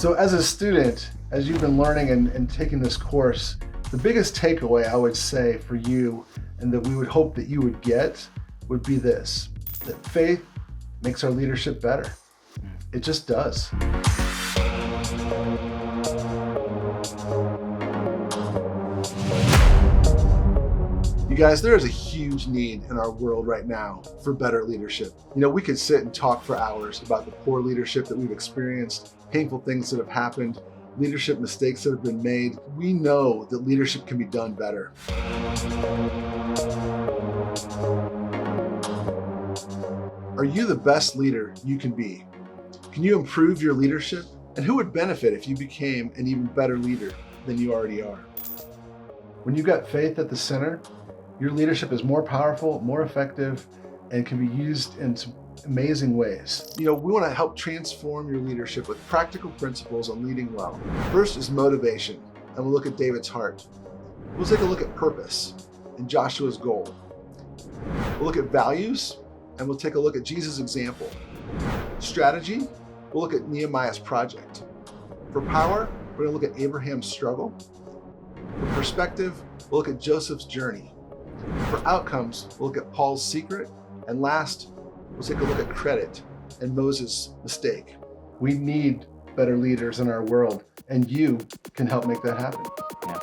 So as a student, as you've been learning and taking this course, the biggest takeaway I would say for you, and that we would hope that you would get, would be this: that faith makes our leadership better. It just does. You guys, there is a huge need in our world right now for better leadership. You know, we could sit and talk for hours about the poor leadership that we've experienced, painful things that have happened, leadership mistakes that have been made. We know that leadership can be done better. Are you the best leader you can be? Can you improve your leadership? And who would benefit if you became an even better leader than you already are? When you've got faith at the center, your leadership is more powerful, more effective, and can be used in some amazing ways. You know, we want to help transform your leadership with practical principles on leading well. First is motivation, and we'll look at David's heart. We'll take a look at purpose and Joshua's goal. We'll look at values, and we'll take a look at Jesus' example. Strategy, we'll look at Nehemiah's project. For power, we're going to look at Abraham's struggle. For perspective, we'll look at Joseph's journey. For outcomes, we'll look at Paul's secret. And last, we'll take a look at credit and Moses' mistake. We need better leaders in our world, and you can help make that happen. Yeah.